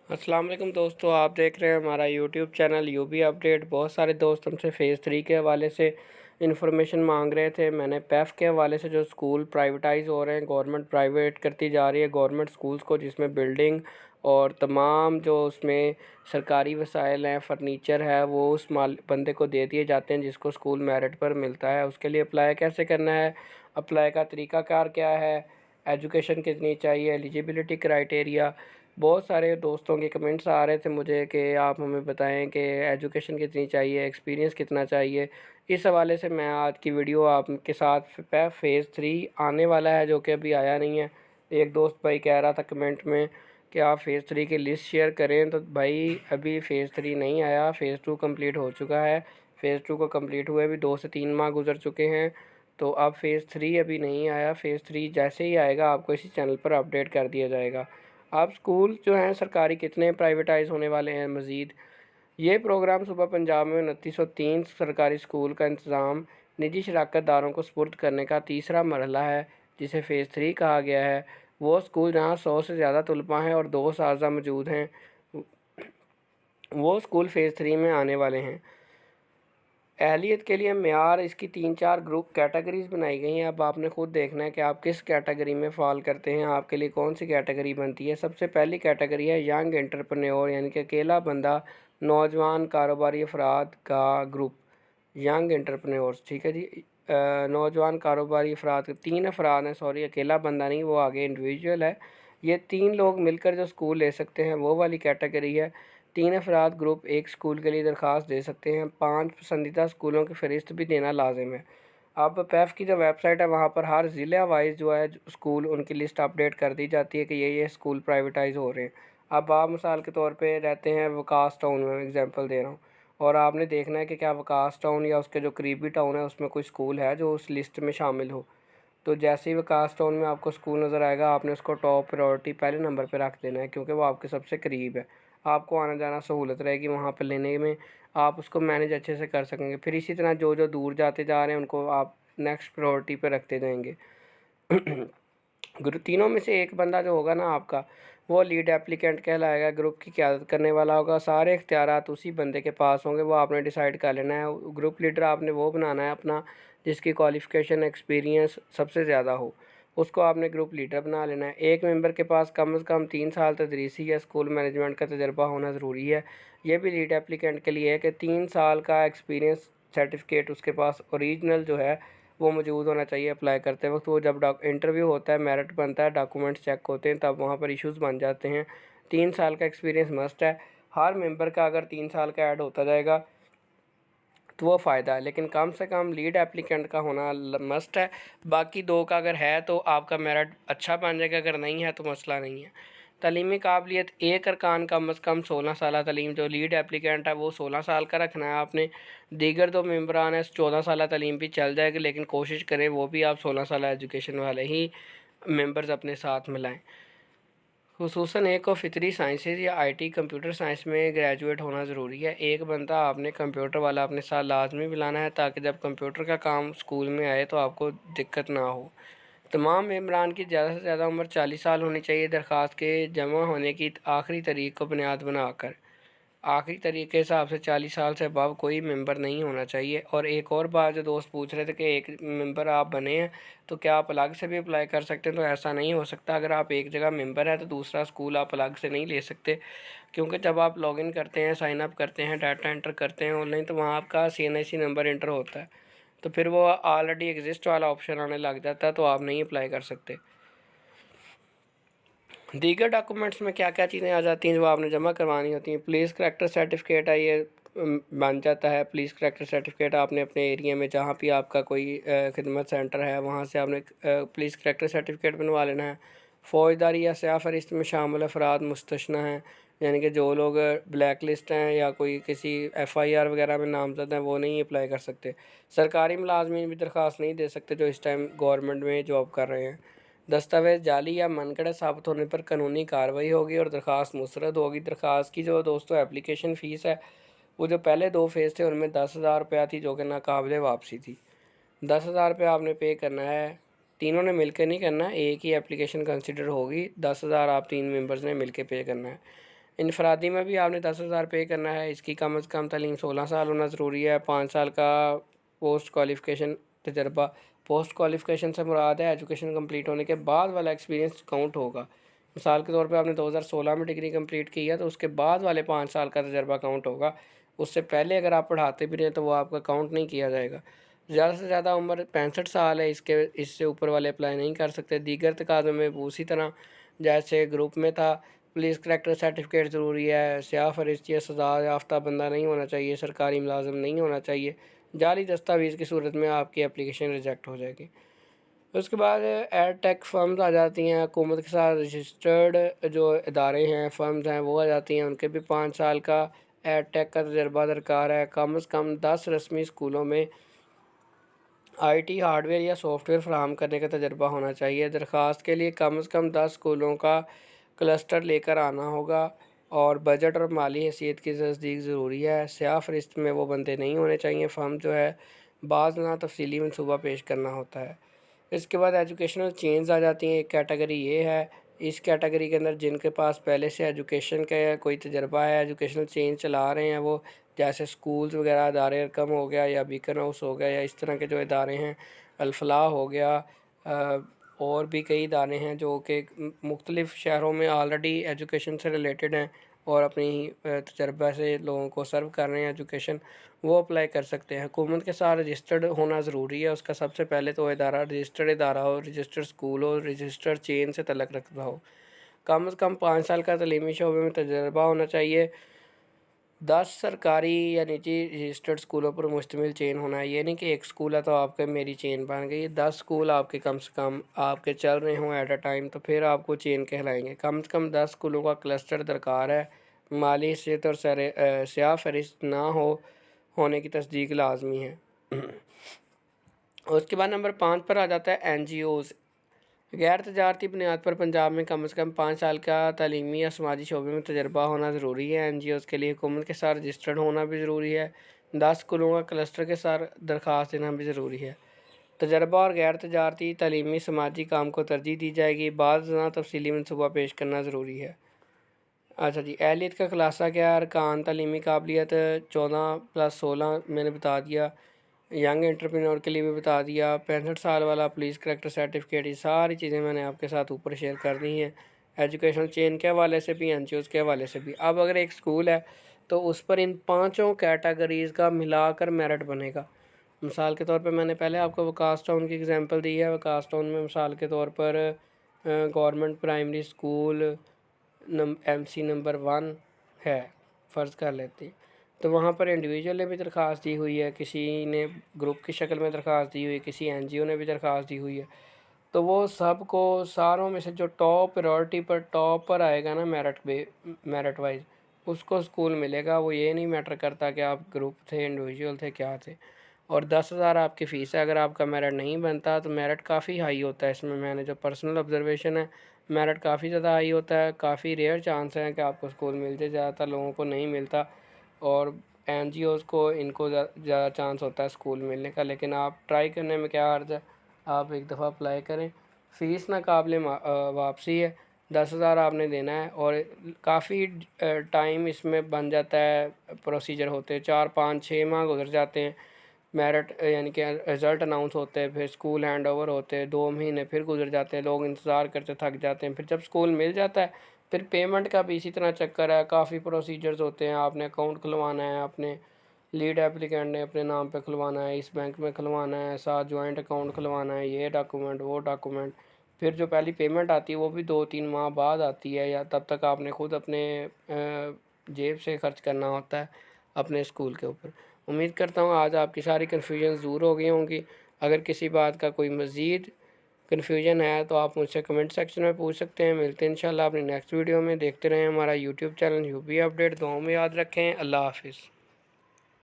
अस्सलाम वालेकुम दोस्तों, आप देख रहे हैं हमारा यूट्यूब चैनल यूबी अपडेट। बहुत सारे दोस्त हमसे फ़ेज़ 3 के हवाले से इन्फॉर्मेशन मांग रहे थे। मैंने पैफ के हवाले से जो स्कूल प्राइवेटाइज़ हो रहे हैं, गवर्नमेंट प्राइवेट करती जा रही है गवर्नमेंट स्कूल्स को, जिसमें बिल्डिंग और तमाम जो उसमें सरकारी वसाइल हैं, फर्नीचर है, वो उस बंदे को दे दिए जाते हैं जिसको स्कूल मेरिट पर मिलता है। उसके लिए अप्लाई कैसे करना है, अप्लाई का तरीक़ाकार क्या है, एजुकेशन कितनी चाहिए, एलिजिबिलिटी क्राइटेरिया। बहुत सारे दोस्तों के कमेंट्स आ रहे थे मुझे कि आप हमें बताएं कि एजुकेशन कितनी चाहिए, एक्सपीरियंस कितना चाहिए। इस हवाले से मैं आज की वीडियो आपके साथ फ़ेज़ 3 आने वाला है, जो कि अभी आया नहीं है। एक दोस्त भाई कह रहा था कमेंट में कि आप फ़ेज़ 3 की लिस्ट शेयर करें, तो भाई अभी फ़ेज़ 3 नहीं आया, फ़ेज़ 2 कंप्लीट हो चुका है। फ़ेज़ 2 को कंप्लीट हुए भी 2 से 3 माह गुजर चुके हैं, तो अब फ़ेज़ 3 अभी नहीं आया। फ़ेज़ 3 जैसे ही आएगा आपको इसी चैनल पर अपडेट कर दिया जाएगा। आप स्कूल जो हैं सरकारी कितने प्राइवेटाइज़ होने वाले हैं मज़ीद, ये प्रोग्राम सुबह पंजाब में 2903 सरकारी स्कूल का इंतज़ाम निजी शराकत दारों को सुपुर्द करने का तीसरा मरहला है, जिसे फ़ेज़ 3 कहा गया है। वो स्कूल जहाँ 100 से ज़्यादा तलबा हैं और 2 असातिज़ा मौजूद हैं, वो स्कूल फ़ेज़ 3 में आने वाले हैं। अहलियत के लिए मेयार इसकी 3-4 ग्रुप कैटेगरीज़ बनाई गई हैं। अब आपने ख़ुद देखना है कि आप किस कैटेगरी में फ़ॉल करते हैं, आपके लिए कौन सी कैटेगरी बनती है। सबसे पहली कैटेगरी है यंग एंटरप्रेन्योर, यानी कि अकेला बंदा, नौजवान कारोबारी अफराद का ग्रुप, यंग एंटरप्रेन्योर्स, ठीक है जी। नौजवान कारोबारी अफराद, 3 अफराद हैं, सॉरी, अकेला बंदा नहीं, वो आगे इंडिविजुअल है। ये 3 लोग मिलकर जो स्कूल ले सकते हैं वो वाली कैटेगरी है। 3 अफराद ग्रुप एक स्कूल के लिए दरख्वास्त दे सकते हैं। 5 पसंदीदा स्कूलों की फ़हरिस्त भी देना लाजिम है। अब पैफ की जो वेबसाइट है वहाँ पर हर ज़िला वाइज जो है स्कूल, उनकी लिस्ट अपडेट कर दी जाती है कि ये स्कूल प्राइवेटाइज़ हो रहे हैं। अब आप मिसाल के तौर पे रहते हैं वकास टाउन में, एग्जांपल दे रहा हूँ, और आपने देखना है कि क्या वकास टाउन या उसके जो करीबी टाउन है उसमें कोई स्कूल है जो उस लिस्ट में शामिल हो। तो जैसे ही विकास टाउन में आपको स्कूल नज़र आएगा, आपने उसको टॉप प्रायोरिटी पहले नंबर पे रख देना है, क्योंकि वो आपके सबसे करीब है। आपको आना जाना सहूलत रहेगी वहाँ पर लेने में, आप उसको मैनेज अच्छे से कर सकेंगे। फिर इसी तरह जो जो दूर जाते जा रहे हैं उनको आप नेक्स्ट प्रायोरिटी पे रखते जाएंगे। तीनों में से एक बंदा जो होगा ना आपका, वो लीड एप्लीकेंट कहलाएगा, ग्रुप की क़यादत करने वाला होगा। सारे इख्तियारात उसी बंदे के पास होंगे, वो आपने डिसाइड कर लेना है। ग्रुप लीडर आपने वो बनाना है अपना जिसकी क्वालिफ़िकेशन एक्सपीरियंस सबसे ज़्यादा हो, उसको आपने ग्रुप लीडर बना लेना है। एक मेंबर के पास कम से कम 3 साल तदरीसी या स्कूल मैनेजमेंट का तजर्बा होना ज़रूरी है। ये भी लीड एप्लीकेंट के लिए है कि 3 साल का एक्सपीरियंस सर्टिफिकेट उसके पास ओरिजिनल जो है वो मौजूद होना चाहिए अप्लाई करते वक्त। वो जब इंटरव्यू होता है, मेरिट बनता है, डॉक्यूमेंट्स चेक होते हैं, तब वहाँ पर इश्यूज़ बन जाते हैं। 3 साल का एक्सपीरियंस मस्ट है। हर मेंबर का अगर 3 साल का ऐड होता जाएगा तो वो फ़ायदा है, लेकिन कम से कम लीड एप्लीकेंट का होना मस्ट है। बाकी 2 का अगर है तो आपका मेरिट अच्छा बन जाएगा, अगर नहीं है तो मसला नहीं है। तलीमी काबिलियत, एक अरकान कम अज़ कम 16 साल तलीम, जो लीड एप्लीकेंट है वो 16 साल का रखना है आपने। दीगर 2 मेंबरान है 14 साल तलीम भी चल जाएगी, लेकिन कोशिश करें वो भी आप 16 साल एजुकेशन वाले ही मेंबर्स अपने साथ मिलाएँ। खुसूसन एक को फ़ितरी साइंसेज़ या आईटी कंप्यूटर साइंस में ग्रेजुएट होना ज़रूरी है। एक बंदा आपने कंप्यूटर वाला अपने साथ लाजमी मिलाना है, ताकि जब कंप्यूटर का काम स्कूल में आए तो आपको दिक्कत ना हो। तमाम मेंबरान की ज़्यादा से ज़्यादा उम्र 40 साल होनी चाहिए। दरख्वास्त के जमा होने की आखिरी तारीख को बुनियाद बनाकर, आखिरी तारीख के हिसाब से 40 साल से अबव कोई मेंबर नहीं होना चाहिए। और एक और बात जो दोस्त पूछ रहे थे कि एक मेंबर आप बने हैं तो क्या आप अलग से भी अप्लाई कर सकते हैं, तो ऐसा नहीं हो सकता। अगर आप एक जगह मेंबर है तो दूसरा स्कूल आप अलग से नहीं ले सकते, क्योंकि जब आप लॉगिन करते हैं, साइन अप करते हैं, डाटा एंटर करते हैं ऑनलाइन, तो वहाँ आपका CNIC नंबर एंटर होता है, तो फिर वो ऑलरेडी एग्जिस्ट वाला ऑप्शन आने लग जाता है, तो आप नहीं अप्लाई कर सकते। दीगर डॉक्यूमेंट्स में क्या क्या चीज़ें आ जाती हैं जो आपने जमा करवानी होती हैं। पुलिस करैक्टर सर्टिफिकेट है, ये बन जाता है। पुलिस करैक्टर सर्टिफिकेट आपने अपने एरिया में जहाँ भी आपका कोई खिदमत सेंटर है वहाँ से आपने पुलिस करैक्टर सर्टिफिकेट बनवा लेना है। फ़ौजदारी या स्याह फहरिस्त में शामिल अफराद मुस्तस्ना हैं, यानी कि जो लोग ब्लैक लिस्ट हैं या कोई किसी FIR वगैरह में नामजद हैं, वो नहीं अप्लाई कर सकते। सरकारी मुलाजमीन भी दरख्वास्त नहीं दे सकते जो इस टाइम गवर्नमेंट में जॉब कर रहे हैं। दस्तावेज़ जाली या मनगढ़ंत साबित होने पर कानूनी कार्रवाई होगी और दरख्वास्त मुस्तरद होगी। दरख्वास्त की जो दोस्तों एप्लीकेशन फ़ीस है, वो जो पहले 2 फ़ेज़ थे उनमें 10,000 रुपया थी, जो कि नाकाबिले वापसी थी। 10,000 रुपया आपने पे करना है, तीनों ने मिलकर नहीं करना, एक ही एप्लीकेशन कंसिडर होगी। 10,000 आप 3 मेंबर्स ने मिलकर पे करना है। انفرادی میں بھی آپ نے 10,000 پے کرنا ہے۔ اس کی کم از کم تعلیم 16 سال ہونا ضروری ہے۔ 5 سال کا پوسٹ کوالیفیکیشن تجربہ، پوسٹ کوالیفیکیشن سے مراد ہے ایجوکیشن کمپلیٹ ہونے کے بعد والا ایکسپیرینس کاؤنٹ ہوگا۔ مثال کے طور پہ آپ نے 2016 میں ڈگری کمپلیٹ کی ہے تو اس کے بعد والے 5 سال کا تجربہ کاؤنٹ ہوگا۔ اس سے پہلے اگر آپ پڑھاتے بھی رہیں تو وہ آپ کا کاؤنٹ نہیں کیا جائے گا۔ زیادہ سے زیادہ عمر 65 سال ہے، اس سے اوپر والے اپلائی نہیں کر سکتے۔ دیگر تقاضوں میں اسی طرح جیسے گروپ میں تھا، پولیس کریکٹر سرٹیفکیٹ ضروری ہے، سیاہ فہرست یا سزا یافتہ بندہ نہیں ہونا چاہیے، سرکاری ملازم نہیں ہونا چاہیے۔ جعلی دستاویز کی صورت میں آپ کی اپلیکیشن ریجیکٹ ہو جائے گی۔ اس کے بعد ایڈ ٹیک فرمز آ جاتی ہیں، حکومت کے ساتھ رجسٹرڈ جو ادارے ہیں، فرمز ہیں، وہ آ جاتی ہیں۔ ان کے بھی 5 سال کا ایڈ ٹیک کا تجربہ درکار ہے۔ کم از کم 10 رسمی اسکولوں میں آئی ٹی ہارڈ ویئر یا سافٹ ویئر فراہم کرنے کا تجربہ ہونا چاہیے۔ درخواست کے لیے کم از کم 10 اسکولوں کا کلسٹر لے کر آنا ہوگا اور بجٹ اور مالی حیثیت کی تصدیق ضروری ہے۔ سیاہ فہرست میں وہ بندے نہیں ہونے چاہیے۔ فرم جو ہے بعض نہ تفصیلی منصوبہ پیش کرنا ہوتا ہے۔ اس کے بعد ایجوکیشنل چینز آ جاتی ہیں۔ ایک کیٹیگری یہ ہے، اس کیٹیگری کے اندر جن کے پاس پہلے سے ایجوکیشن کا کوئی تجربہ ہے، ایجوکیشنل چینج چلا رہے ہیں، وہ جیسے سکولز وغیرہ ادارے رقم ہو گیا یا بیکن ہاؤس ہو گیا یا اس طرح کے جو ادارے ہیں، الفلاح ہو گیا، اور بھی کئی ادارے ہیں جو کہ مختلف شہروں میں آلریڈی ایجوکیشن سے ریلیٹڈ ہیں اور اپنی تجربہ سے لوگوں کو سرو کر رہے ہیں ایجوکیشن، وہ اپلائی کر سکتے ہیں۔ حکومت کے ساتھ رجسٹرڈ ہونا ضروری ہے۔ اس کا سب سے پہلے تو رجسٹرڈ ادارہ ہو، رجسٹرڈ اسکول ہو، رجسٹرڈ چین سے تعلق رکھتا ہو۔ کم از کم 5 سال کا تعلیمی شعبے میں تجربہ ہونا چاہیے۔ 10 سرکاری یا نجی رجسٹرڈ اسکولوں پر مشتمل چین ہونا ہے۔ یہ نہیں کہ ایک اسکول ہے تو آپ کے میری چین بن گئی۔ 10 اسکول آپ کے کم سے کم آپ کے چل رہے ہوں ایٹ اے ٹائم تو پھر آپ کو چین کہلائیں گے۔ کم سے کم 10 اسکولوں کا کلسٹر درکار ہے۔ مالی حیثیت اور سیاہ فہرست نہ ہونے کی تصدیق لازمی ہے۔ اس کے بعد نمبر 5 پر آ جاتا ہے این جی اوز۔ غیر تجارتی بنیاد پر پنجاب میں کم از کم 5 سال کا تعلیمی یا سماجی شعبے میں تجربہ ہونا ضروری ہے۔ این جی اوز کے لیے حکومت کے ساتھ رجسٹرڈ ہونا بھی ضروری ہے۔ 10 اسکولوں کا کلسٹر کے ساتھ درخواست دینا بھی ضروری ہے۔ تجربہ اور غیر تجارتی تعلیمی سماجی کام کو ترجیح دی جائے گی۔ بعض نہ تفصیلی منصوبہ پیش کرنا ضروری ہے۔ اچھا جی، اہلیت کا خلاصہ کیا ہے؟ ارکان تعلیمی قابلیت 14+16 میں نے بتا دیا۔ ینگ انٹرپرینور کے لیے بھی بتا دیا۔ 65 سال والا پولیس کریکٹر سرٹیفکیٹ، یہ ساری چیزیں میں نے آپ کے ساتھ اوپر شیئر کر دی ہیں، ایجوکیشنل چین کے حوالے سے بھی، این جی اوز کے حوالے سے بھی۔ اب اگر ایک اسکول ہے تو اس پر ان 5 کیٹیگریز کا ملا کر میرٹ بنے گا۔ مثال کے طور پہ میں نے پہلے آپ کو وکاس ٹاؤن کی اگزامپل دی ہے۔ وکاس ٹاؤن میں مثال کے طور پر گورنمنٹ پرائمری اسکول ایم سی نمبر 1 ہے، فرض کر لیتے ہیں، تو وہاں پر انڈیویجول نے بھی درخواست دی ہوئی ہے، کسی نے گروپ کی شکل میں درخواست دی ہوئی ہے، کسی این جی او نے بھی درخواست دی ہوئی ہے، تو وہ سب کو ساروں میں سے جو ٹاپ پریورٹی پر ٹاپ پر آئے گا نا میرٹ وائز، اس کو اسکول ملے گا۔ وہ یہ نہیں میٹر کرتا کہ آپ گروپ تھے، انڈیویجول تھے، کیا تھے۔ اور 10,000 آپ کی فیس ہے۔ اگر آپ کا میرٹ نہیں بنتا تو میرٹ کافی ہائی ہوتا ہے۔ اس میں نے جو پرسنل آبزرویشن ہے، میرٹ کافی زیادہ ہائی ہوتا ہے، کافی ریئر چانس ہے کہ آپ کو اسکول مل جائے، زیادہ تر لوگوں کو نہیں ملتا، اور این جی اوز کو ان کو زیادہ چانس ہوتا ہے اسکول ملنے کا۔ لیکن آپ ٹرائی کرنے میں کیا حرج ہے، آپ ایک دفعہ اپلائی کریں۔ فیس ناقابل واپسی ہے، 10,000 آپ نے دینا ہے، اور کافی ٹائم اس میں بن جاتا ہے، پروسیجر ہوتے ہیں 4 5 6 ماہ گزر جاتے ہیں، میرٹ یعنی کہ رزلٹ اناؤنس ہوتے ہیں، پھر اسکول ہینڈ اوور ہوتے ہیں، 2 مہینے پھر گزر جاتے ہیں، لوگ انتظار کرتے تھک جاتے ہیں۔ پھر جب اسکول مل جاتا ہے پھر پیمنٹ کا بھی اسی طرح چکر ہے، کافی پروسیجرز ہوتے ہیں۔ آپ نے اکاؤنٹ کھلوانا ہے، اپنے لیڈ اپلیکینٹ نے اپنے نام پہ کھلوانا ہے، اس بینک میں کھلوانا ہے، ساتھ جوائنٹ اکاؤنٹ کھلوانا ہے، یہ ڈاکومنٹ وہ ڈاکومنٹ، پھر جو پہلی پیمنٹ آتی ہے وہ بھی 2 3 ماہ بعد آتی ہے، یا تب تک آپ نے خود اپنے جیب سے خرچ کرنا ہوتا ہے اپنے اسکول کے اوپر۔ امید کرتا ہوں آج آپ کی ساری کنفیوژنز دور ہو گئی ہوں گی۔ اگر کسی بات کا کوئی مزید کنفیوژن ہے تو آپ مجھ سے کمنٹ سیکشن میں پوچھ سکتے ہیں۔ ملتے ہیں انشاءاللہ اپنی نیکسٹ ویڈیو میں۔ دیکھتے رہیں ہمارا YouTube channel U P update. دعاؤں میں یاد رکھیں۔ اللہ حافظ۔